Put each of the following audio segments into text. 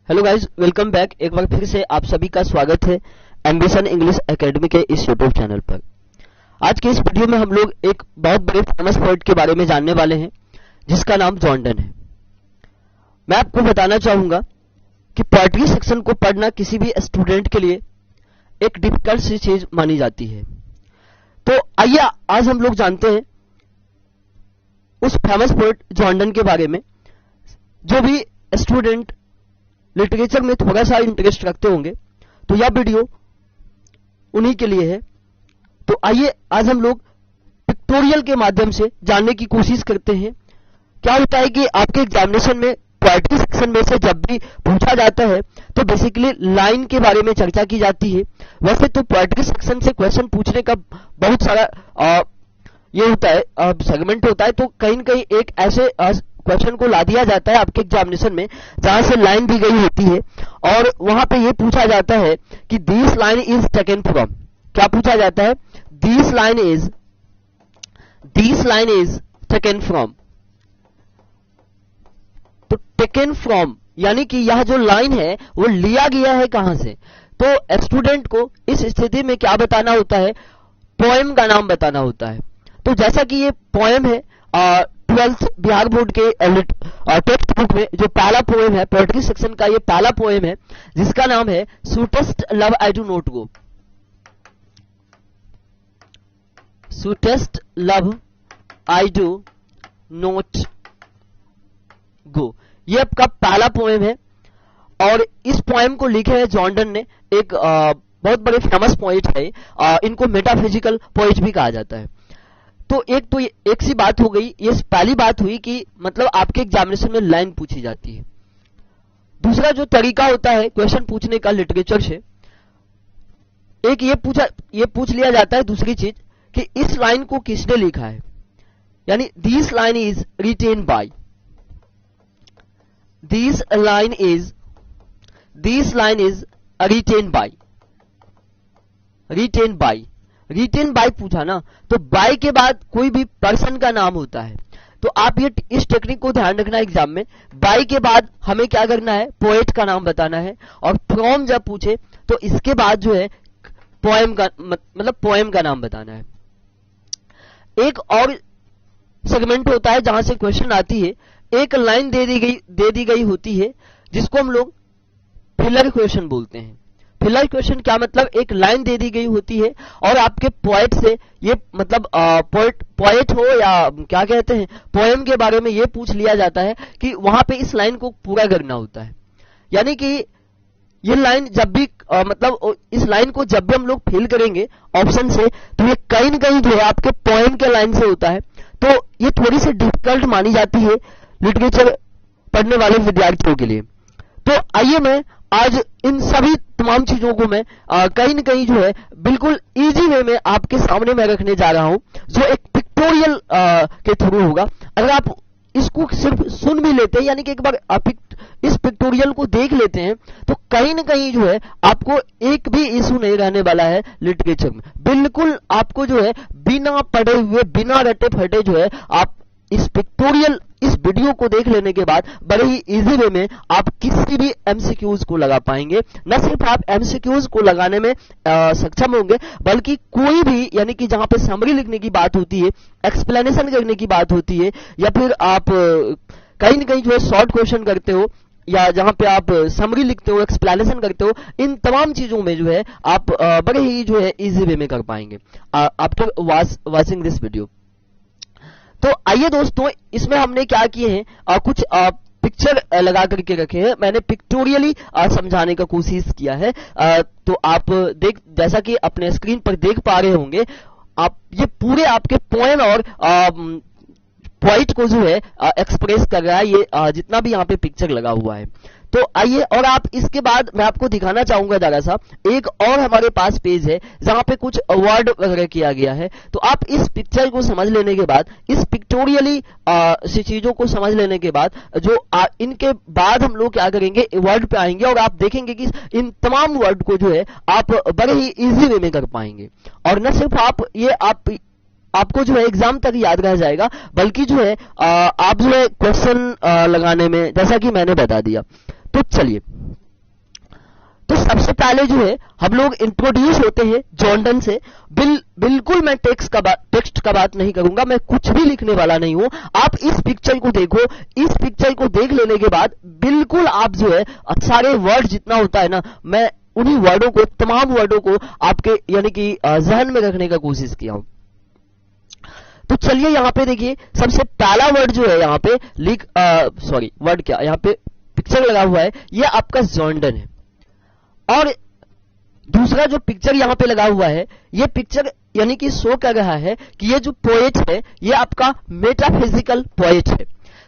Hello guys, welcome back. एक बार फिर से आप सभी का स्वागत है एम्बिशन इंग्लिश एकेडमी के इस यूट्यूब चैनल पर। आज के इस वीडियो में हम लोग एक बहुत बड़े फेमस पोएट के बारे में जानने वाले हैं जिसका नाम जॉर्डन है। मैं आपको बताना चाहूंगा कि पोएट्री सेक्शन को पढ़ना किसी भी स्टूडेंट के लिए एक डिफिकल्ट सी चीज मानी जाती है। तो आइए आज हम लोग जानते हैं उस फेमस पोएट जॉर्डन के बारे में। जो भी स्टूडेंट लिटरेचर में थोड़ा सा इंटरेस्ट रखते होंगे तो यह वीडियो उन्हीं के लिए है। तो आइए आज हम लोग पिक्टोरियल के माध्यम से जानने की कोशिश करते हैं। क्या होता है कि आपके एग्जामिनेशन में पोएट्री सेक्शन में से जब भी पूछा जाता है तो बेसिकली लाइन के बारे में चर्चा की जाती है। वैसे तो पोएट्री सेक्शन से क्वेश्चन पूछने का बहुत सारा ये होता है, सेगमेंट होता है। तो कहीं न कहीं एक ऐसे क्वेश्चन को ला दिया जाता है आपके एग्जामिनेशन में जहां से लाइन दी गई होती है और वहां पे ये पूछा जाता है कि this line is taken from. क्या पूछा जाता है? This line is taken from. तो टेकन फ्रॉम यानी कि यह जो लाइन है वो लिया गया है कहां से। तो स्टूडेंट को इस स्थिति में क्या बताना होता है? पोएम का नाम बताना होता है। तो जैसा कि ये पोएम है 12th बिहार बोर्ड के टेक्स्ट बुक में जो पहला पोएम है, पोएट्री सेक्शन का ये पहला पोएम है जिसका नाम है sweetest love I do not go. Sweetest love I do not गो, ये आपका पहला पोएम है और इस पोएम को लिखे है जॉर्डन ने। एक बहुत बड़े फेमस पोएट है, इनको मेटाफिजिकल पोएट भी कहा जाता है। तो एक सी बात हो गई, ये पहली बात हुई कि मतलब आपके एग्जामिनेशन में लाइन पूछी जाती है। दूसरा जो तरीका होता है क्वेश्चन पूछने का लिटरेचर से, एक ये पूछ लिया जाता है दूसरी चीज कि इस लाइन को किसने लिखा है, यानी this line is written by. This line is written by. Written by पूछा ना, तो बाय के बाद कोई भी पर्सन का नाम होता है। तो आप ये इस टेक्निक को ध्यान रखना एग्जाम में। बाय के बाद हमें क्या करना है? पोएट का नाम बताना है। और फ्रॉम जब पूछे तो इसके बाद जो है पोएम का मतलब पोएम का नाम बताना है। एक और सेगमेंट होता है जहां से क्वेश्चन आती है, एक लाइन दे दी गई होती है जिसको हम लोग फिलर क्वेश्चन बोलते हैं। फिलर क्वेश्चन क्या मतलब? एक लाइन दे दी गई होती है और आपके पोएट से ये मतलब पोएट हो या क्या कहते हैं पोएम के बारे में ये पूछ लिया जाता है कि वहां पे इस लाइन को पूरा करना होता है। यानी कि ये लाइन जब भी मतलब इस लाइन को जब भी हम लोग फिल करेंगे ऑप्शन से तो ये कहीं न कहीं जो है आपके पोएम के लाइन से होता है। तो ये थोड़ी सी डिफिकल्ट मानी जाती है लिटरेचर पढ़ने वाले विद्यार्थियों के लिए। तो आइए मैं आज इन सभी तमाम चीजों को मैं कहीं न कहीं जो है बिल्कुल इजी वे में आपके सामने मैं रखने जा रहा हूं, जो एक पिक्टोरियल के थ्रू होगा। अगर आप इसको सिर्फ सुन भी लेते हैं, यानी कि एक बार इस पिक्टोरियल को देख लेते हैं, तो कहीं न कहीं जो है आपको एक भी इशू नहीं रहने वाला है लिटरेचर में। बिल्कुल आपको जो है बिना पढ़े हुए, बिना रटे फटे जो है आप इस वीडियो को देख लेने के बाद बड़े ही इजी वे में आप किसी भी एमसीक्यूज को लगा पाएंगे। न सिर्फ आप एमसीक्यूज को लगाने में सक्षम होंगे, बल्कि कोई भी यानी कि जहां पे समरी लिखने की बात होती है, एक्सप्लेनेशन करने की बात होती है, या फिर आप कहीं न कहीं जो है शॉर्ट क्वेश्चन करते हो, या जहां पे आप समरी लिखते हो, एक्सप्लेनेशन करते हो, इन तमाम चीजों में जो है आप बड़े ही जो है इजी वे में कर पाएंगे आफ्टर वॉचिंग दिस वीडियो। तो आइए दोस्तों, इसमें हमने क्या किए हैं, कुछ पिक्चर लगा करके रखे हैं। मैंने पिक्टोरियली समझाने का कोशिश किया है। तो आप जैसा कि अपने स्क्रीन पर देख पा रहे होंगे, आप ये पूरे आपके पोएम और पॉइंट को जो है एक्सप्रेस कर रहा है ये जितना भी यहाँ पे पिक्चर लगा हुआ है। तो आइए, और आप इसके बाद मैं आपको दिखाना चाहूंगा जरा सा, एक और हमारे पास पेज है जहां पे कुछ वर्ड वगैरह किया गया है। तो आप इस पिक्चर को समझ लेने के बाद, इस पिक्टोरियली सी चीजों को समझ लेने के बाद जो इनके बाद हम लोग क्या करेंगे, वर्ड पे आएंगे और आप देखेंगे कि इन तमाम वर्ड को जो है आप बड़े ही इजी वे में कर पाएंगे। और न सिर्फ आपको जो है एग्जाम तक याद रह जाएगा, बल्कि जो है आप जो है क्वेश्चन लगाने में, जैसा कि मैंने बता दिया। तो चलिए, तो सबसे पहले जो है हम लोग इंट्रोड्यूस होते हैं जॉर्डन से। बिल्कुल मैं टेक्स्ट का बात नहीं करूंगा, मैं कुछ भी लिखने वाला नहीं हूं। आप इस पिक्चर को देखो, इस पिक्चर को देख लेने के बाद बिल्कुल आप जो है सारे वर्ड जितना होता है ना, मैं उन्हीं वर्डों को, तमाम वर्डों को आपके यानी कि जहन में रखने का कोशिश किया हूं। तो चलिए यहां पे देखिए, सबसे पहला वर्ड जो है यहाँ पे वर्ड क्या, यहाँ पे पिक्चर लगा हुआ है, ये आपका जॉर्डन है। और दूसरा जो पिक्चर यहां पे लगा हुआ है, ये पिक्चर यानी कि शो कर रहा है कि ये जो पोएट है ये आपका मेटाफिजिकल पोएट है।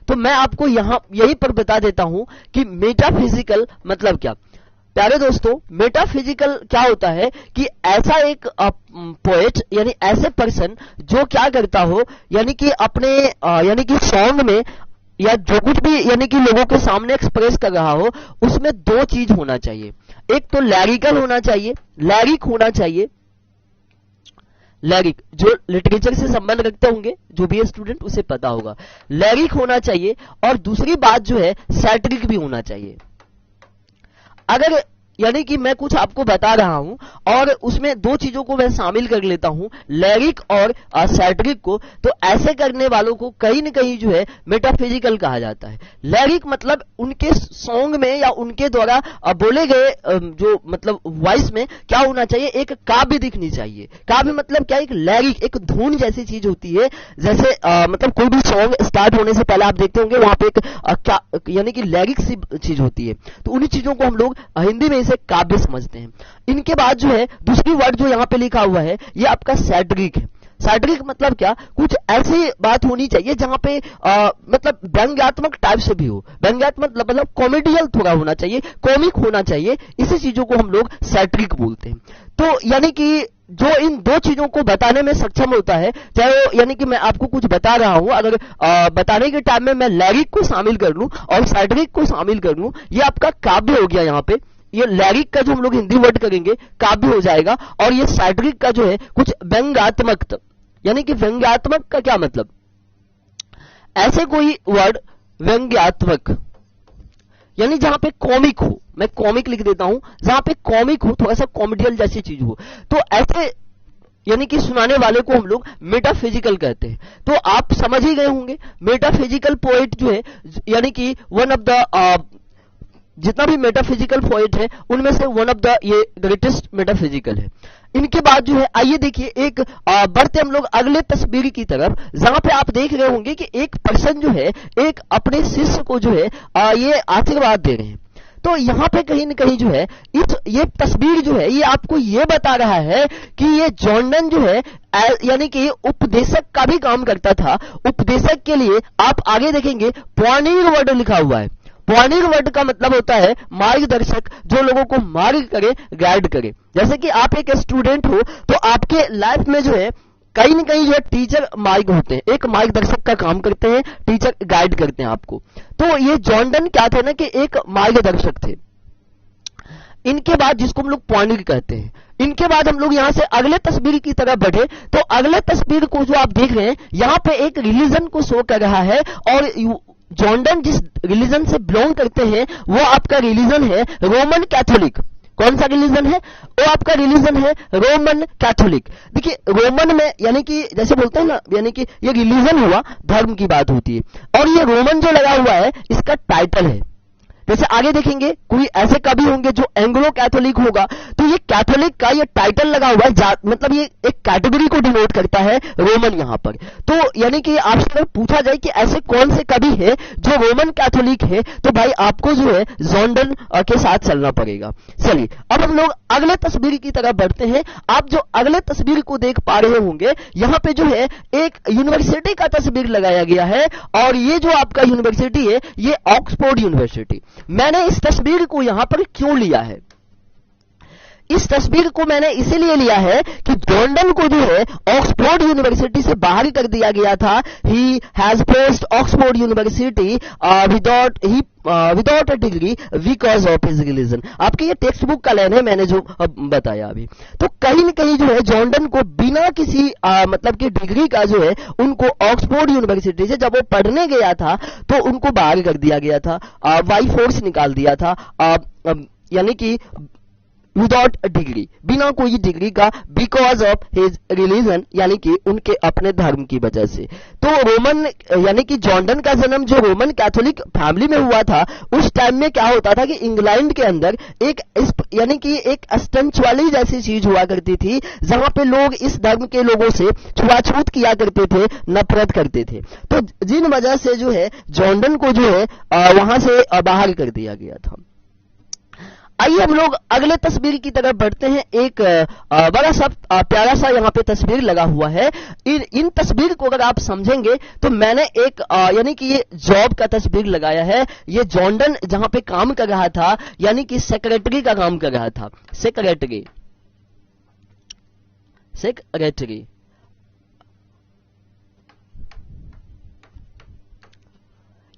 तो मैं आपको यहां यहीं पर बता देता हूं कि मेटाफिजिकल मतलब क्या। प्यारे दोस्तों, मेटाफिजिकल क्या होता है कि ऐसा एक पोएट यानी ऐसे पर्सन जो क्या करता हो, यानी कि अपने यानी कि सॉन्ग में या जो कुछ भी यानी कि लोगों के सामने एक्सप्रेस कर रहा हो, उसमें दो चीज होना चाहिए। एक तो लैरिकल होना चाहिए, लैरिक होना चाहिए, लैरिक जो लिटरेचर से संबंध रखते होंगे, जो भी है स्टूडेंट उसे पता होगा, लैरिक होना चाहिए। और दूसरी बात जो है सैटिरिक भी होना चाहिए। अगर यानी कि मैं कुछ आपको बता रहा हूं और उसमें दो चीजों को मैं शामिल कर लेता हूं, लैरिक और सैटिरिक को, तो ऐसे करने वालों को कहीं न कहीं जो है मेटाफिजिकल कहा जाता है। लैरिक मतलब उनके सॉन्ग में या उनके द्वारा बोले गए जो मतलब वॉइस में क्या होना चाहिए, एक काव्य दिखनी चाहिए। काव्य मतलब क्या, एक लैरिक, एक धुन जैसी चीज होती है। जैसे मतलब कोई भी सॉन्ग स्टार्ट होने से पहले आप देखते होंगे वहां पे एक यानी कि लैरिक सी चीज होती है। तो उन्हीं चीजों को हम लोग हिंदी में इसे काव्य समझते हैं। इनके बाद जो है दूसरी वर्ड जो यहां पे लिखा हुआ है, ये आपका सैटिरिक है। सैटिरिक मतलब क्या, कुछ ऐसी बात होनी चाहिए जहां पे मतलब व्यंग्यात्मक टाइप से भी हो, व्यंग्यात्मक मतलब कॉमेडियल थोड़ा होना चाहिए, कॉमिक होना चाहिए। इसी चीजों को हम लोग सैटिरिक बोलते हैं। तो यानी कि जो इन दो चीजों को बताने में सक्षम होता है, चाहे वो यानी कि मैं आपको कुछ बता रहा हूं, अगर बताने के टाइम में मैं लैरिक को शामिल कर लूं और सैटिरिक को शामिल कर लूं, ये आपका काव्य हो गया। यहाँ पे ये लैरिक का जो हम लोग हिंदी वर्ड करेंगे काव्य हो जाएगा, और ये सैटिरिक का जो है कुछ व्यंग्यात्मक, यानी कि व्यंग्यात्मक का क्या मतलब, ऐसे कोई वर्ड व्यंग्यात्मक यानी जहां पे कॉमिक हो, मैं कॉमिक लिख देता हूं, जहां पे कॉमिक हो, थोड़ा सा कॉमेडियल जैसी चीज हो, तो ऐसे यानी कि सुनाने वाले को हम लोग मेटाफिजिकल कहते हैं। तो आप समझ ही गए होंगे, मेटाफिजिकल पोएट जो है यानी कि वन ऑफ द जितना भी मेटाफिजिकल पोएट है उनमें से वन ऑफ द ये ग्रेटेस्ट मेटाफिजिकल है। इनके बाद जो है आइए देखिए, एक बढ़ते हम लोग अगले तस्वीर की तरफ, जहां पे आप देख रहे होंगे कि एक पर्सन जो है एक अपने शिष्य को जो है ये आशीर्वाद दे रहे हैं। तो यहां पे कहीं न कहीं जो है ये तस्वीर जो है ये आपको ये बता रहा है कि ये जॉर्डन जो है यानी कि उपदेशक का भी काम करता था। उपदेशक के लिए आप आगे देखेंगे पॉइंटिंग वर्ड लिखा हुआ है। पॉइंटिंग वर्ड का मतलब होता है मार्गदर्शक, जो लोगों को मार्ग करे, गाइड करे। जैसे कि आप एक स्टूडेंट हो तो आपके लाइफ में जो है कहीं न कहीं जो है टीचर मार्ग होते हैं, एक मार्गदर्शक का काम करते हैं, टीचर गाइड करते हैं आपको। तो ये जॉर्डन क्या थे ना कि एक मार्गदर्शक थे। इनके बाद जिसको हम लोग पॉइंटिंग कहते हैं, इनके बाद हम लोग यहां से अगले तस्वीर की तरफ बढ़े, तो अगले तस्वीर को जो आप देख रहे हैं यहां पे एक रिलीजन को शो कर रहा है, और जॉर्डन जिस रिलीजन से बिलोंग करते हैं वो आपका रिलीजन है रोमन कैथोलिक। कौन सा रिलीजन है, वो आपका रिलीजन है रोमन कैथोलिक। देखिए रोमन में यानी कि जैसे बोलते हैं ना, यानी कि ये रिलीजन हुआ, धर्म की बात होती है, और ये रोमन जो लगा हुआ है इसका टाइटल है। जैसे आगे देखेंगे कोई ऐसे कवि होंगे जो एंग्लो कैथोलिक होगा, तो ये कैथोलिक का ये टाइटल लगा हुआ है, मतलब ये एक कैटेगरी को डिनोट करता है रोमन यहाँ पर। तो यानी कि आपसे अगर पूछा जाए कि ऐसे कौन से कवि है जो रोमन कैथोलिक है, तो भाई आपको जो है जॉर्डन के साथ चलना पड़ेगा। चलिए अब हम लोग अगले तस्वीर की तरफ बढ़ते हैं। आप जो अगले तस्वीर को देख पा रहे होंगे, यहाँ पे जो है एक यूनिवर्सिटी का तस्वीर लगाया गया है, और ये जो आपका यूनिवर्सिटी है ये ऑक्सफोर्ड यूनिवर्सिटी। मैंने इस तस्वीर को यहां पर क्यों लिया है, इस तस्वीर को मैंने इसीलिए लिया है कि जॉर्डन को जो है ऑक्सफोर्ड यूनिवर्सिटी से बाहर कर दिया गया था। He has post Oxford university without a degree because of his religion. आपके ये टेक्स्ट बुक का लाइन है, मैंने जो बताया अभी। तो कहीं न कहीं जो है जॉर्डन को बिना किसी मतलब कि डिग्री का जो है उनको ऑक्सफोर्ड यूनिवर्सिटी से जब वो पढ़ने गया था तो उनको बाहर कर दिया गया था, बाई फोर्स निकाल दिया था, यानी कि विदाउट डिग्री, बिना कोई डिग्री का, बिकॉज ऑफ हिज रिलीजन, यानी कि उनके अपने धर्म की वजह से। तो रोमन यानी कि जॉर्डन का जन्म जो रोमन कैथोलिक फैमिली में हुआ था, उस टाइम में क्या होता था कि इंग्लैंड के अंदर एक यानी कि एक स्टंचुअली जैसी चीज हुआ करती थी, जहां पे लोग इस धर्म के लोगों से छुआछूत किया करते थे, नफरत करते थे। तो जिन वजह से जो है जॉर्डन को जो है वहां से बाहर कर दिया गया था। आइए हम लोग अगले तस्वीर की तरफ बढ़ते हैं। एक बड़ा सा प्यारा सा यहाँ पे तस्वीर लगा हुआ है। इन तस्वीर को अगर आप समझेंगे तो मैंने एक यानी कि ये जॉब का तस्वीर लगाया है। ये जॉर्डन जहां पे काम कर रहा था, यानी कि सेक्रेटरी का काम कर रहा था। सेक्रेटरी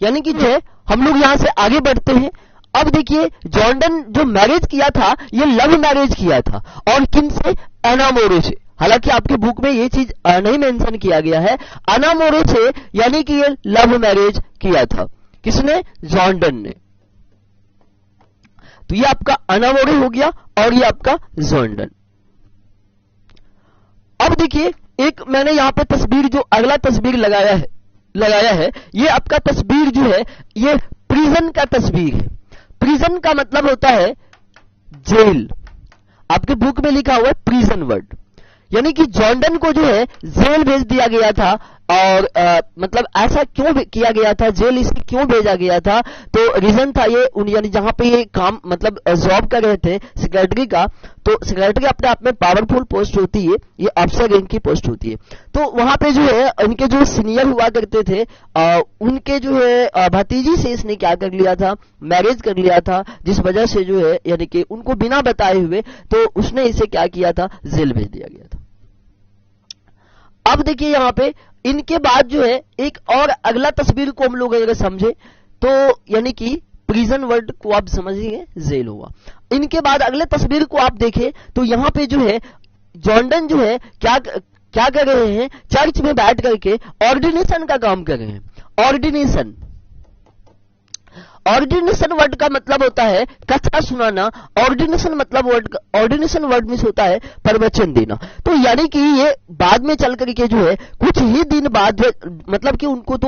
यानी कि जो है हम लोग यहां से आगे बढ़ते हैं। अब देखिए जॉर्डन जो मैरिज किया था ये लव मैरिज किया था, और किन से? एना मोरे से। हालांकि आपके बुक में ये चीज नहीं मेंशन किया गया है, एना मोरे से, यानी कि ये लव मैरिज किया था। किसने? जॉर्डन ने। तो ये आपका एना मोरे हो गया और ये आपका जॉर्डन। अब देखिए एक मैंने यहां पे तस्वीर जो अगला तस्वीर लगाया है ये आपका तस्वीर जो है ये प्रिजन का तस्वीर है। प्रिजन का मतलब होता है जेल। आपके बुक में लिखा हुआ है प्रिजन वर्ड, यानी कि जॉर्डन को जो है जेल भेज दिया गया था। और मतलब ऐसा क्यों किया गया था, जेल इसे क्यों भेजा गया था? तो रीजन था ये यानी जहां पे ये काम मतलब जॉब कर रहे थे सेक्रेटरी का। तो सेक्रेटरी अपने आप में पावरफुल पोस्ट होती है, ये अफसर रैंक की पोस्ट होती है। तो वहां पे जो है उनके जो सीनियर हुआ करते थे उनके जो है भतीजी से इसने क्या कर लिया था? मैरिज कर लिया था, जिस वजह से जो है यानी कि उनको बिना बताए हुए तो उसने इसे क्या किया था? जेल भेज दिया गया था। अब देखिए यहां पे इनके बाद जो है एक और अगला तस्वीर को हम लोग अगर समझे तो यानी कि प्रिजन वर्ड को आप समझिए जेल हुआ। इनके बाद अगले तस्वीर को आप देखें तो यहां पे जो है जॉर्डन जो है क्या कर रहे हैं? चर्च में बैठ करके ऑर्डिनेशन का काम कर रहे हैं। ऑर्डिनेशन वर्ड का मतलब होता है कथा सुनाना। ऑर्डिनेशन वर्ड में होता है प्रवचन देना। तो यानी कि ये बाद में चल करके जो है कुछ ही दिन बाद मतलब कि उनको तो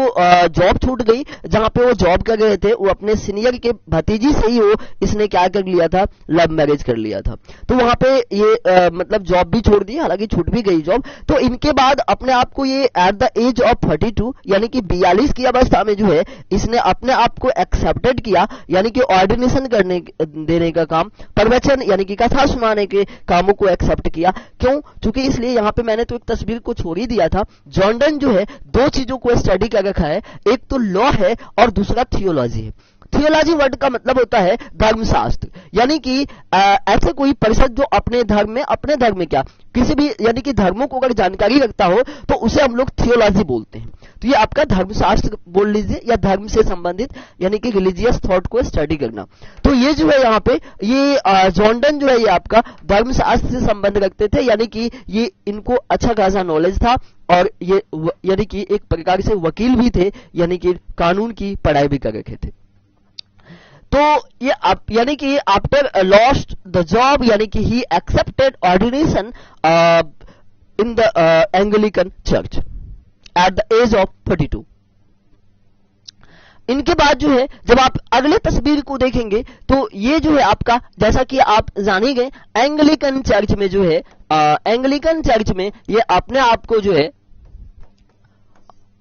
जॉब छूट गई, जहां पे वो जॉब कर रहे थे वो अपने सीनियर के भतीजी से ही वो इसने क्या कर लिया था? लव मैरिज कर लिया था। तो वहां पे ये मतलब जॉब भी छोड़ दी, हालांकि छूट भी गई जॉब। तो इनके बाद अपने आप को ये एट द एज ऑफ 42 यानी कि 42 की अवस्था में जो है इसने अपने आप को एक्सेप्ट किया, यानी कि ऑर्डिनेशन देने का काम, प्रवचन यानी कि कथा सुनाने के कामों को एक्सेप्ट किया। क्यों? क्योंकि इसलिए यहां पे मैंने तो एक तस्वीर को छोड़ ही दिया था। जॉर्डन जो है दो चीजों को स्टडी कर रखा है, एक तो लॉ है और दूसरा थियोलॉजी है। थियोलॉजी वर्ड का मतलब होता है धर्मशास्त्र, यानी कि ऐसे कोई परिषद जो अपने धर्म में क्या किसी भी यानी कि धर्मों को अगर जानकारी रखता हो तो उसे हम लोग थियोलॉजी बोलते हैं। तो ये आपका धर्मशास्त्र बोल लीजिए, या धर्म से संबंधित यानी कि रिलीजियस थॉट को स्टडी करना। तो ये जो है यहाँ पे ये जॉर्डन जो है ये आपका धर्मशास्त्र से संबंध रखते थे, यानी कि ये इनको अच्छा खासा नॉलेज था, और ये यानी कि एक प्रकार से वकील भी थे, यानी कि कानून की पढ़ाई भी कर रखे थे। तो ये यानी कि आफ्टर लॉस्ट द जॉब यानी कि he accepted ordination in the Anglican church at the age of 42। इनके बाद जो है जब आप अगले तस्वीर को देखेंगे तो ये जो है आपका, जैसा कि आप जाने गए, एंग्लिकन चर्च में जो है एंग्लिकन चर्च में ये अपने आप को जो है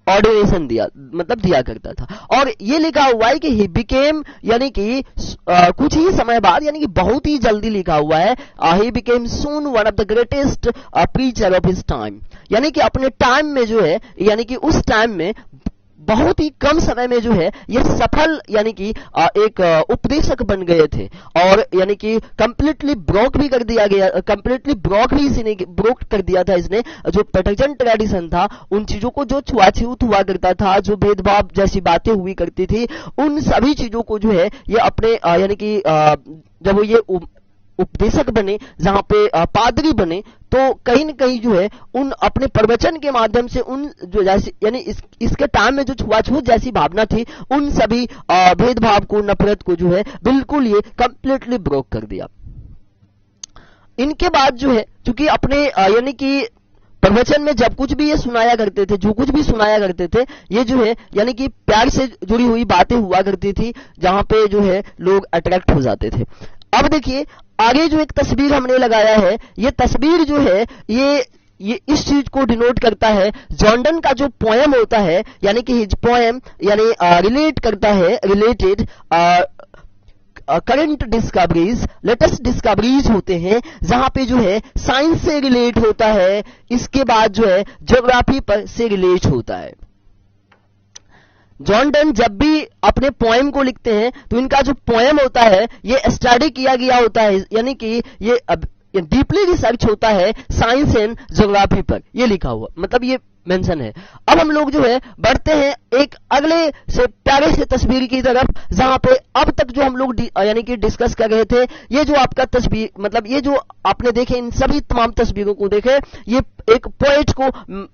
ऑर्डिनेशन दिया करता था। और ये लिखा हुआ है कि ही बिकेम यानी कि कुछ ही समय बाद, यानी कि बहुत ही जल्दी लिखा हुआ है, he became soon one of the greatest preacher of his time, यानी कि अपने टाइम में जो है यानी कि उस टाइम में बहुत ही कम समय में जो है ये सफल यानी कि एक उपदेशक बन गए थे, और यानी कि कंप्लीटली ब्रोक भी कर दिया गया, कंप्लीटली ब्रोक कर दिया था इसने जो पैटर्न ट्रेडिशन था, उन चीजों को जो छुआछूत हुआ करता था, जो भेदभाव जैसी बातें हुई करती थी, उन सभी चीजों को जो है ये अपने यानी कि जब वो ये उपदेशक बने, जहां पे पादरी बने, तो कहीं न कहीं जो है उन अपने प्रवचन के माध्यम से उन जो जैसे यानी इसके टाइम में जो छुआछूत जैसी भावना थी, उन सभी भेदभाव को, नफरत को जो है बिल्कुल ये कंप्लीटली ब्रोक कर दिया। इनके बाद जो है चूंकि अपने यानी कि प्रवचन में जब कुछ भी ये सुनाया करते थे, जो कुछ भी सुनाया करते थे, ये जो है यानी कि प्यार से जुड़ी हुई बातें हुआ करती थी, जहां पे जो है लोग अट्रैक्ट हो जाते थे। अब देखिए आगे जो एक तस्वीर हमने लगाया है, ये तस्वीर जो है ये इस चीज को डिनोट करता है, जॉर्डन का जो पोएम होता है, यानी कि हिज पोएम यानी रिलेट करता है, related current discoveries, latest discoveries होते हैं, जहां पे जो है साइंस से रिलेट होता है, इसके बाद जो है ज्योग्राफी पर से रिलेट होता है। जॉर्डन जब भी अपने पोएम को लिखते हैं तो इनका जो पोएम होता है ये स्टडी किया गया होता है, यानी कि ये डीपली रिसर्च होता है साइंस एंड ज्योग्राफी पर, ये लिखा हुआ मतलब ये मेंशन है। अब हम लोग जो है बढ़ते हैं एक अगले से प्यारे से तस्वीर की तरफ, जहां पे अब तक जो हम लोग यानी कि डिस्कस कर रहे थे, ये जो आपका तस्वीर मतलब ये जो आपने देखे, इन सभी तमाम तस्वीरों को देखे, ये एक पोएट को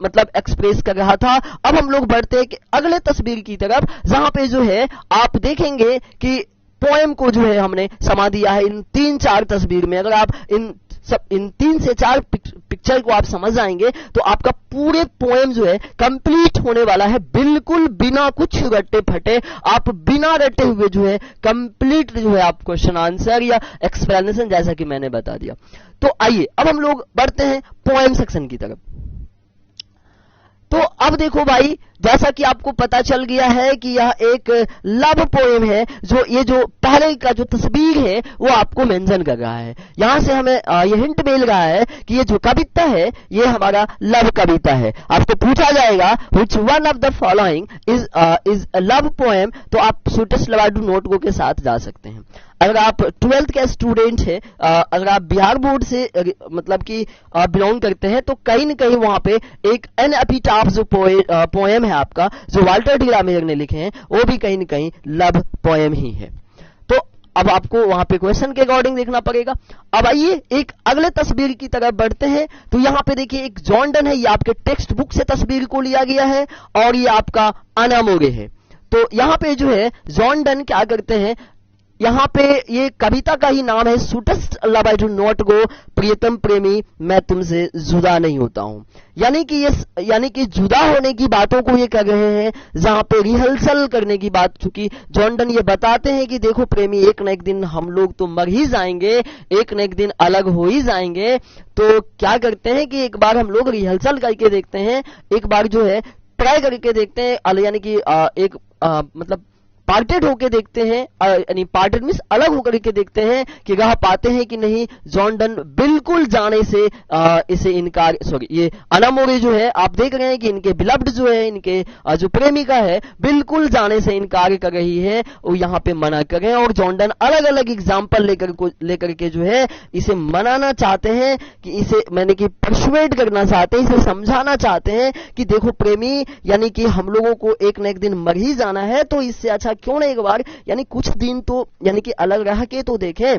मतलब एक्सप्रेस कर रहा था। अब हम लोग बढ़ते हैं कि अगले तस्वीर की तरफ, जहां पे जो है आप देखेंगे कि पोएम को जो है हमने समा दिया है इन 3-4 तस्वीर में। अगर आप इन 3 से 4 पिक्चर को आप समझ जाएंगे तो आपका पूरे पोएम जो है कंप्लीट होने वाला है, बिल्कुल बिना कुछ रट्टे फटे, आप बिना रटे हुए जो है कंप्लीट जो है आप क्वेश्चन आंसर या एक्सप्लेनेशन जैसा कि मैंने बता दिया। तो आइए अब हम लोग बढ़ते हैं पोएम सेक्शन की तरफ। तो अब देखो भाई, जैसा कि आपको पता चल गया है कि यह एक लव पोएम है, जो ये जो पहले का जो तस्वीर है वो आपको मेंशन कर रहा है। यहां से हमें ये हिंट मिल रहा है कि ये जो कविता है ये हमारा लव कविता है। आपको पूछा जाएगा which one of the following is a love poem, तो आप सूटेस्ट लवाडू नोटबुक के साथ जा सकते हैं। अगर आप 12th के स्टूडेंट है, अगर आप बिहार बोर्ड से मतलब कि बिलोंग करते हैं, तो कहीं न कहीं वहां पे एक एन एपिटाफ जो पोएम है आपका, जो वाल्टर डी रामेर ने लिखे हैं, वो भी कहीं न कहीं लव पोएम ही है। तो अब आपको वहां पे क्वेश्चन के अकॉर्डिंग देखना पड़ेगा। अब आइए एक अगले तस्वीर की तरफ बढ़ते हैं। तो यहाँ पे देखिए एक जॉर्डन है, ये आपके टेक्स्ट बुक से तस्वीर को लिया गया है, और ये आपका आना मोगे है। तो यहाँ पे जो है जॉर्डन क्या करते हैं, यहाँ पे ये कविता का ही नाम है sweetest love I do not go, प्रियतम प्रेमी मैं तुमसे जुदा नहीं होता हूं। यानी कि जुदा होने की बातों को ये कर रहे हैं, जहां पे रिहर्सल करने की बात, चूंकि जॉर्डन ये बताते हैं कि देखो प्रेमी, एक न एक दिन हम लोग तो मर ही जाएंगे, एक न एक दिन अलग हो ही जाएंगे। तो क्या करते हैं कि एक बार हम लोग रिहर्सल करके देखते हैं, एक बार जो है ट्राई करके देखते हैं, यानी कि एक मतलब पार्टेड होके देखते हैं, यानी पार्टेड मींस अलग होकर के देखते हैं कि राह पाते हैं कि नहीं। जॉर्डन बिल्कुल जाने से इसे इनकार, सॉरी ये अनामोरे जो है आप देख रहे हैं कि इनके बिलव्ड जो है, इनके जो प्रेमिका है, बिल्कुल जाने से इनकार कर रही है, वो यहाँ पे मना कर रहे हैं। और जॉर्डन अलग अलग एग्जाम्पल लेकर के जो है इसे मनाना चाहते हैं, कि इसे मैंने कि परसुएड करना चाहते हैं, इसे समझाना चाहते हैं कि देखो प्रेमी, यानी कि हम लोगों को एक न एक दिन मर ही जाना है, तो इससे अच्छा क्यों ना एक बार यानी कुछ दिन तो यानी कि अलग रह के तो देखें।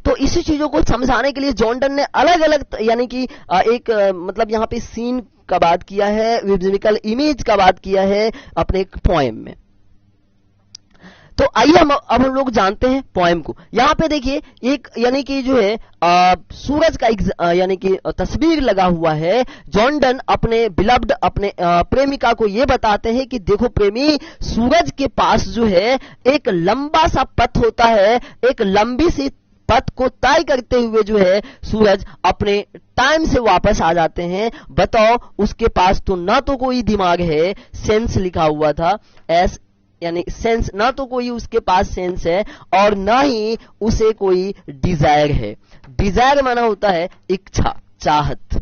तो इसी चीजों को समझाने के लिए जॉर्डन ने अलग अलग यानी कि एक मतलब यहाँ पे सीन का बात किया है, विजुअल इमेज का बात किया है अपने एक पोएम में। तो आइए अब हम लोग जानते हैं पोएम को। यहाँ पे देखिए एक यानी कि जो है सूरज का यानी कि तस्वीर लगा हुआ है। जॉर्डन अपने बिलव्ड अपने प्रेमिका को ये बताते हैं कि देखो प्रेमी, सूरज के पास जो है एक लंबा सा पथ होता है, एक लंबी सी पथ को तय करते हुए जो है सूरज अपने टाइम से वापस आ जाते हैं। बताओ उसके पास तो ना तो कोई दिमाग है, सेंस लिखा हुआ था, एस यानी सेंस, ना तो कोई उसके पास सेंस है और ना ही उसे कोई डिजायर है। डिजायर माना होता है इच्छा, चाहत,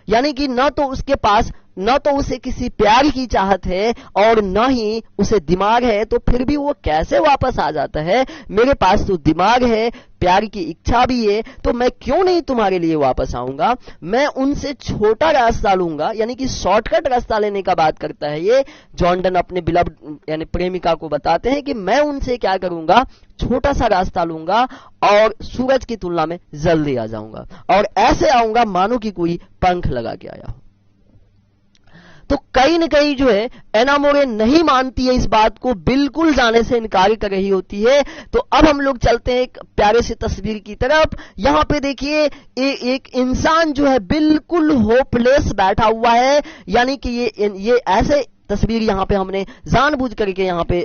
यानी कि ना तो उसके पास न तो उसे किसी प्यार की चाहत है और न ही उसे दिमाग है, तो फिर भी वो कैसे वापस आ जाता है? मेरे पास तो दिमाग है, प्यार की इच्छा भी है, तो मैं क्यों नहीं तुम्हारे लिए वापस आऊंगा? मैं उनसे छोटा रास्ता लूंगा, यानी कि शॉर्टकट रास्ता लेने का बात करता है ये जॉन डन अपने बिलव्ड यानी प्रेमिका को बताते हैं कि मैं उनसे क्या करूंगा, छोटा सा रास्ता लूंगा और सूरज की तुलना में जल्दी आ जाऊंगा, और ऐसे आऊंगा मानो कि कोई पंख लगा के आया हो। तो कहीं न कहीं जो है एना मोरे नहीं मानती है इस बात को, बिल्कुल जाने से इनकार कर रही होती है। तो अब हम लोग चलते हैं एक प्यारे से तस्वीर की तरफ। यहां पे देखिए एक इंसान जो है बिल्कुल होपलेस बैठा हुआ है, यानी कि ये ऐसे तस्वीर यहां पे हमने जानबूझ करके यहां पे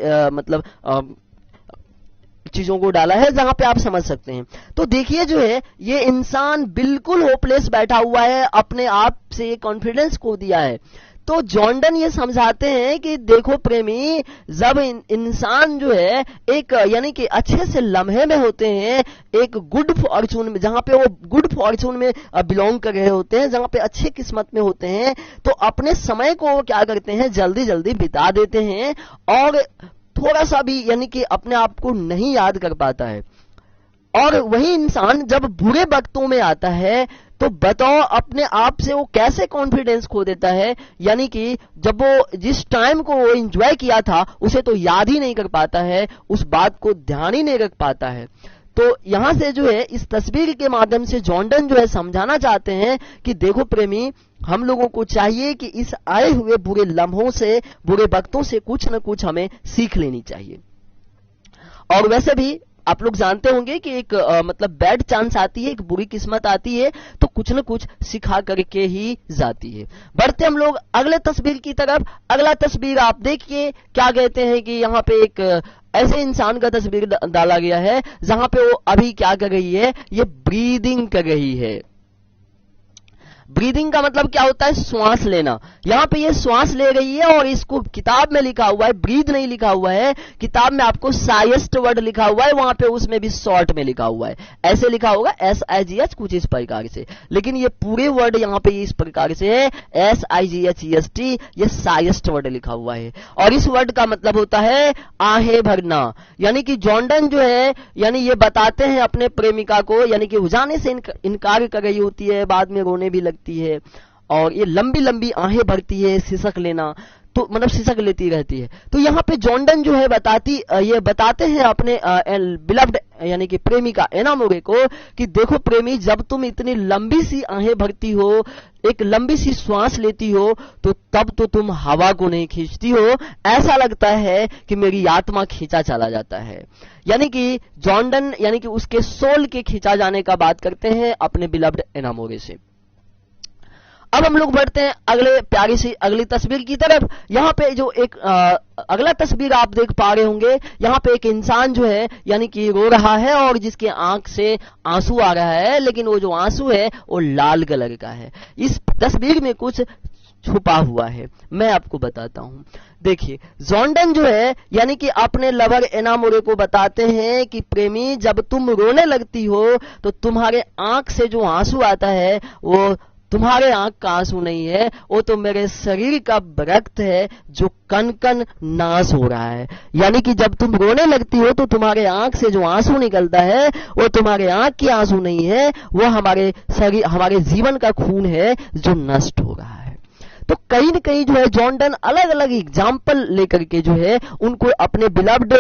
चीजों को डाला है जहां पे आप समझ सकते हैं। तो देखिए जो है ये इंसान बिल्कुल होपलेस बैठा हुआ है, अपने आप से कॉन्फिडेंस खो दिया है। तो जॉन डन ये समझाते हैं कि देखो प्रेमी, जब इंसान जो है एक यानी कि अच्छे से लम्हे में होते हैं, एक गुड फॉर्चून में, जहां पे वो गुड फॉर्चून में बिलोंग कर रहे होते हैं, जहां पे अच्छी किस्मत में होते हैं, तो अपने समय को क्या करते हैं, जल्दी जल्दी बिता देते हैं और थोड़ा सा भी यानी कि अपने आप को नहीं याद कर पाता है। और वही इंसान जब बुरे वक्तों में आता है तो बताओ अपने आप से वो कैसे कॉन्फिडेंस खो देता है, यानी कि जब वो जिस टाइम को वो एंजॉय किया था उसे तो याद ही नहीं कर पाता है, उस बात को ध्यान ही नहीं रख पाता है। तो यहां से जो है इस तस्वीर के माध्यम से जॉन डन जो है समझाना चाहते हैं कि देखो प्रेमी, हम लोगों को चाहिए कि इस आए हुए बुरे लम्हों से, बुरे वक्तों से कुछ न कुछ हमें सीख लेनी चाहिए। और वैसे भी आप लोग जानते होंगे कि एक मतलब बैड चांस आती है, एक बुरी किस्मत आती है, तो कुछ न कुछ सिखा करके ही जाती है। बढ़ते हम लोग अगले तस्वीर की तरफ। अगला तस्वीर आप देखिए क्या कहते हैं कि यहाँ पे एक ऐसे इंसान का तस्वीर डाला गया है जहां पे वो अभी क्या कर रही है, ये ब्रीदिंग कर रही है। ब्रीदिंग का मतलब क्या होता है, श्वास लेना। यहां पे ये श्वास ले रही है और इसको किताब में लिखा हुआ है, ब्रीद नहीं लिखा हुआ है, किताब में आपको साइस्ट वर्ड लिखा हुआ है, वहां पे उसमें भी शॉर्ट में लिखा हुआ है, ऐसे लिखा होगा SIGH कुछ इस प्रकार से, लेकिन ये पूरे वर्ड यहां पे इस प्रकार से है SIGHEST, ये साइस्ट वर्ड लिखा हुआ है। और इस वर्ड का मतलब होता है आहें भरना, यानी कि जॉन डन जो है यानी ये बताते हैं अपने प्रेमिका को, यानी कि जाने से इनकार कर रही होती है, बाद में रोने भी लगती है और ये लंबी लंबी आहें भरती है, सिसक लेना, तो मतलब सिसक लेती रहती है। तो यहाँ पे जॉन डन जो है ये बताते हैं अपने बिलव्ड यानी कि प्रेमिका एना मोरे को कि देखो प्रेमी, जब तुम इतनी लंबी सी आहें भरती हो, एक लंबी सी श्वास लेती हो, तो तब तो तुम हवा को नहीं खींचती हो, ऐसा लगता है कि मेरी आत्मा खींचा चला जाता है। यानी कि जॉन डन यानी कि उसके सोल के खींचा जाने का बात करते हैं अपने बिलव्ड एना मोरे से। अब हम लोग बढ़ते हैं अगले प्यारी सी अगली तस्वीर की तरफ। यहाँ पे जो एक अगला तस्वीर आप देख पा रहे होंगे, यहाँ पे एक इंसान जो है यानी कि रो रहा है और जिसके आंख से आंसू आ रहा है, लेकिन वो जो आंसू है वो लाल कलर का है। इस तस्वीर में कुछ छुपा हुआ है, मैं आपको बताता हूं। देखिए जॉन डन जो है यानी कि अपने लवर एना मोरे को बताते हैं कि प्रेमी, जब तुम रोने लगती हो तो तुम्हारे आंख से जो आंसू आता है वो तुम्हारे आंख का आंसू नहीं है, वो तो मेरे शरीर का रक्त है जो कन कन नाश हो रहा है। यानी कि जब तुम रोने लगती हो तो तुम्हारे आंख से जो आंसू निकलता है वो तुम्हारे आंख के आंसू नहीं है, वो हमारे शरीर, हमारे जीवन का खून है जो नष्ट हो रहा है। तो कहीं न कहीं जो है जॉन डन अलग अलग एग्जाम्पल लेकर के जो है उनको अपने बिलव्ड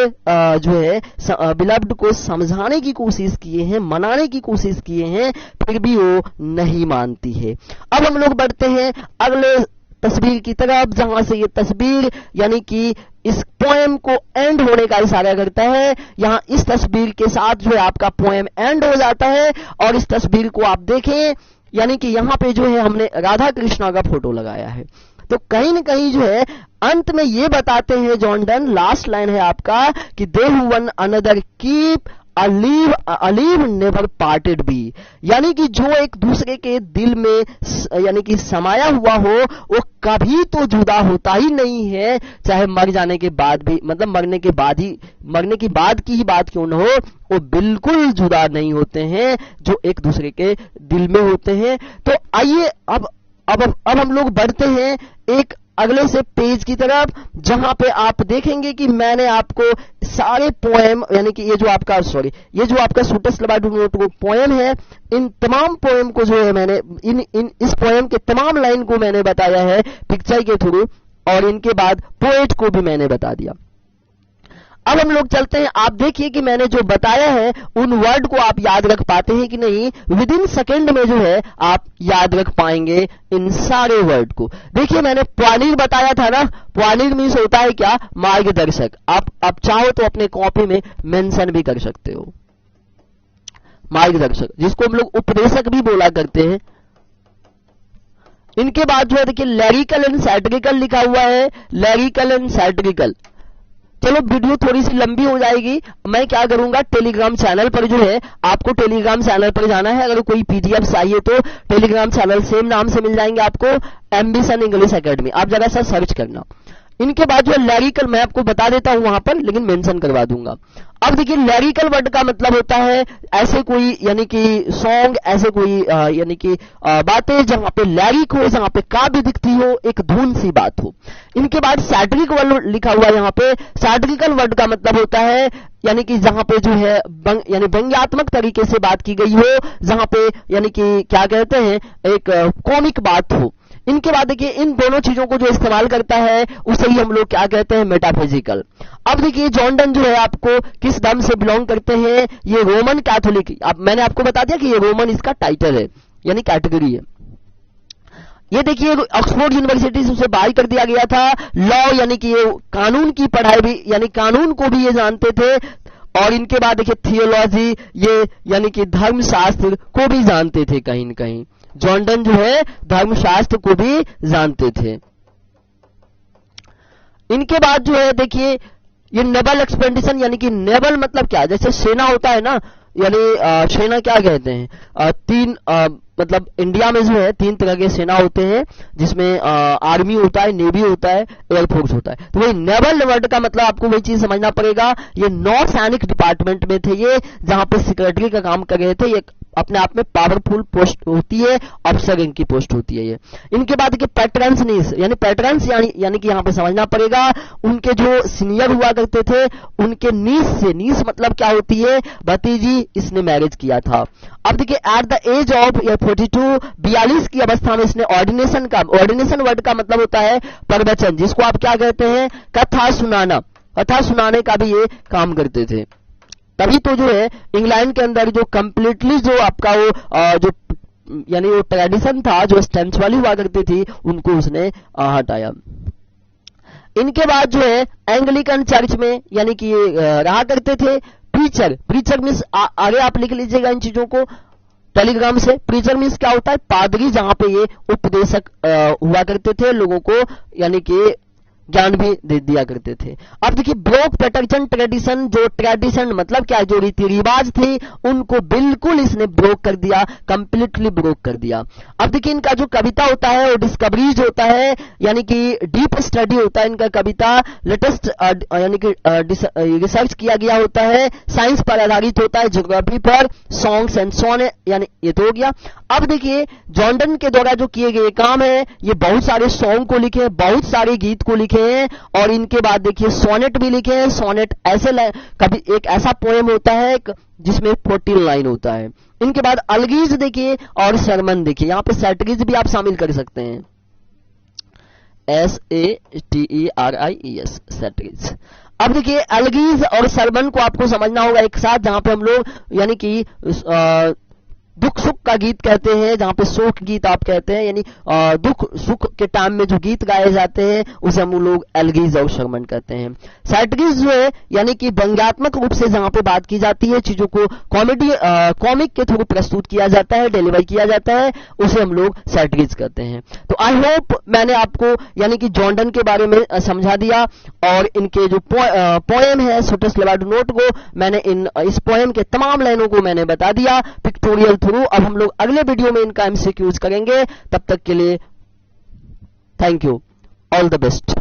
जो है बिलव्ड को समझाने की कोशिश किए हैं, मनाने की कोशिश किए हैं, फिर भी वो नहीं मानती है। अब हम लोग बढ़ते हैं अगले तस्वीर की तरफ, जहां से ये तस्वीर यानी कि इस पोएम को एंड होने का इशारा करता है। यहाँ इस तस्वीर के साथ जो है आपका पोएम एंड हो जाता है और इस तस्वीर को आप देखें, यानी कि यहाँ पे जो है हमने राधा कृष्णा का फोटो लगाया है। तो कहीं न कहीं जो है अंत में ये बताते हैं जॉन डन, लास्ट लाइन है आपका कि they who one another keep alive never parted be, यानी कि जो एक दूसरे के दिल में यानी कि समाया हुआ हो वो कभी तो जुदा होता ही नहीं है, चाहे मर जाने के बाद भी, मतलब मरने के बाद की ही बात क्यों न हो, वो बिल्कुल जुदा नहीं होते हैं जो एक दूसरे के दिल में होते हैं। तो आइए अब अब हम लोग बढ़ते हैं एक अगले से पेज की तरफ, जहां पे आप देखेंगे कि मैंने आपको सारे पोएम, यानी कि ये जो आपका सूटस लबाडू नोट वो पोएम है, इन तमाम पोएम को जो है मैंने इस पोएम के तमाम लाइन को मैंने बताया है पिक्चर के थ्रू, और इनके बाद पोएट को भी मैंने बता दिया। अब हम लोग चलते हैं, आप देखिए कि मैंने जो बताया है उन वर्ड को आप याद रख पाते हैं कि नहीं। विद इन सेकेंड में जो है आप याद रख पाएंगे इन सारे वर्ड को। देखिए मैंने प्वानीर बताया था ना, प्वानीर मीन्स होता है क्या, मार्गदर्शक। आप चाहो तो अपने कॉपी में मेंशन भी कर सकते हो, मार्गदर्शक, जिसको हम लोग उपदेशक भी बोला करते हैं। इनके बाद जो है देखिए लैरिकल एंड सैटिरिकल लिखा हुआ है, लैरिकल एंड सैटिरिकल। चलो वीडियो थोड़ी सी लंबी हो जाएगी, मैं क्या करूंगा, टेलीग्राम चैनल पर जो है, आपको टेलीग्राम चैनल पर जाना है। अगर कोई पीडीएफ चाहिए तो टेलीग्राम चैनल सेम नाम से मिल जाएंगे आपको, एम्बिशन इंग्लिश एकेडमी, आप जरा सा सर्च करना। इनके बाद जो है लैरिकल, मैं आपको बता देता हूं वहां पर, लेकिन मेंशन करवा दूंगा। अब देखिए लैरिकल वर्ड का मतलब होता है ऐसे कोई, यानी कि सॉन्ग, ऐसे कोई यानी कि बातें जहां पे लैरिक हो, जहां पे काव्य दिखती हो, एक धुन सी बात हो। इनके बाद सैटिरिक वर्ड लिखा हुआ है यहाँ पे। सैटिरिकल वर्ड का मतलब होता है यानी कि जहां पे जो है यानी व्यंग्यात्मक तरीके से बात की गई हो, जहां पे यानी कि क्या कहते हैं, एक कॉमिक बात हो। इनके बाद देखिए इन दोनों चीजों को जो इस्तेमाल करता है उसे ही हम लोग क्या कहते हैं, मेटाफिजिकल। अब देखिए जॉन डन जो है आपको किस धर्म से बिलोंग करते हैं, ये रोमन कैथोलिक। अब मैंने आपको बता दिया कि ये रोमन इसका टाइटल है, यानी कैटेगरी है। ये देखिए ऑक्सफोर्ड यूनिवर्सिटी से उसे बाहर कर दिया गया था। लॉ यानी कि ये कानून की पढ़ाई भी, यानी कानून को भी ये जानते थे। और इनके बाद देखिए थियोलॉजी, ये यानी कि धर्मशास्त्र को भी जानते थे कहीं न कहीं। जॉन डन जो है धर्मशास्त्र को भी जानते थे। इनके बाद जो है देखिए ये नेवल एक्सपेडिशन, यानी कि नेवल मतलब क्या, जैसे सेना होता है ना, यानी सेना क्या कहते हैं, तीन मतलब इंडिया में जो है 3 तरह के सेना होते हैं, जिसमें आर्मी होता है, नेवी होता है, एयरफोर्स होता है। तो वही नेवल वर्ड का मतलब आपको वही चीज समझना पड़ेगा। ये नौसैनिक डिपार्टमेंट में थे, ये जहां पे सेक्रेटरी का काम कर रहे थे। ये अपने आप में पावरफुल पोस्ट होती है, अफसर इनकी पोस्ट होती है ये। इनके बाद के पैटर्न्स नीस, यानी पैटर्न्स यानी कि यहां पे समझना पड़ेगा उनके जो सीनियर हुआ करते थे उनके नीस से, नीस मतलब क्या होती है, भतीजी, इसने मैरिज किया था। अब देखिए एट द एज ऑफ 42, 42 की अवस्था में इसने ऑर्डिनेशन का, ऑर्डिनेशन वर्ड का मतलब होता है प्रवचन, जिसको आप क्या कहते हैं, कथा सुनाना, कथा सुनाने का भी ये काम करते थे। तभी तो जो है इंग्लैंड के अंदर जो कंप्लीटली जो आपका वो जो यानी वो ट्रेडिशन था, जो स्टेम्स वाली हुआ करती थी, उनको उसने हटाया। इनके बाद जो है एंग्लिकन चर्च में यानी कि रहा करते थे। प्रीचर, प्रीचर मीन्स आगे आप लिख लीजिएगा इन चीजों को टेलीग्राम से। प्रीचर मीन्स क्या होता है, पादरी, जहां पे ये उपदेशक हुआ करते थे, लोगों को यानी कि ज्ञान भी दे दिया करते थे। अब देखिए ब्रोक पैटर्न ट्रेडिशन, जो ट्रेडिशन मतलब क्या, जो रीति रिवाज थी उनको बिल्कुल इसने ब्रोक कर दिया, कंप्लीटली ब्रोक कर दिया। अब देखिए इनका जो कविता होता है वो डिस्कवरीज होता है, यानी कि डीप स्टडी होता है इनका कविता, लेटेस्ट यानी कि रिसर्च किया गया होता है, साइंस पर आधारित होता है, ज्योग्राफी पर, सॉन्ग्स एंड सॉन, यानी ये तो हो गया। अब देखिए जॉन डन के द्वारा जो किए गए काम है, ये बहुत सारे सॉन्ग को लिखे, बहुत सारे गीत को लिखे हैं, और इनके बाद देखिए सोनेट भी लिखे हैं। सोनेट ऐसे कभी एक ऐसा पोएम होता है जिसमें 14 लाइन होता है। इनके बाद अलगीज देखिए और सरमन देखिए, यहां पे सैटरीज भी आप शामिल कर सकते हैं, SATERIES, सैटरीज। अब देखिए अलगीज और सरमन को आपको समझना होगा एक साथ, जहां पे हम लोग यानी कि दुख सुख का गीत कहते हैं, जहां पे शोक गीत आप कहते हैं, यानी दुख सुख के टाइम में जो गीत गाए जाते हैं उसे हम लोग एल्गीज और सरमन कहते हैं। सैटरीज जो है यानी कि व्यंग्यात्मक रूप से जहां पे बात की जाती है, चीजों को कॉमेडी कॉमिक के थ्रू प्रस्तुत किया जाता है, डिलीवर किया जाता है, उसे हम लोग सैटरीज कहते हैं। तो आई होप मैंने आपको यानी कि जॉन डन के बारे में समझा दिया, और इनके जो पोएम है सूटस लबाडू नोट को मैंने इस पोएम के तमाम लाइनों को मैंने बता दिया पिक्टोरियल थ्रू। अब हम लोग अगले वीडियो में इनका एमसीक्यूज करेंगे, तब तक के लिए thank you, all the best.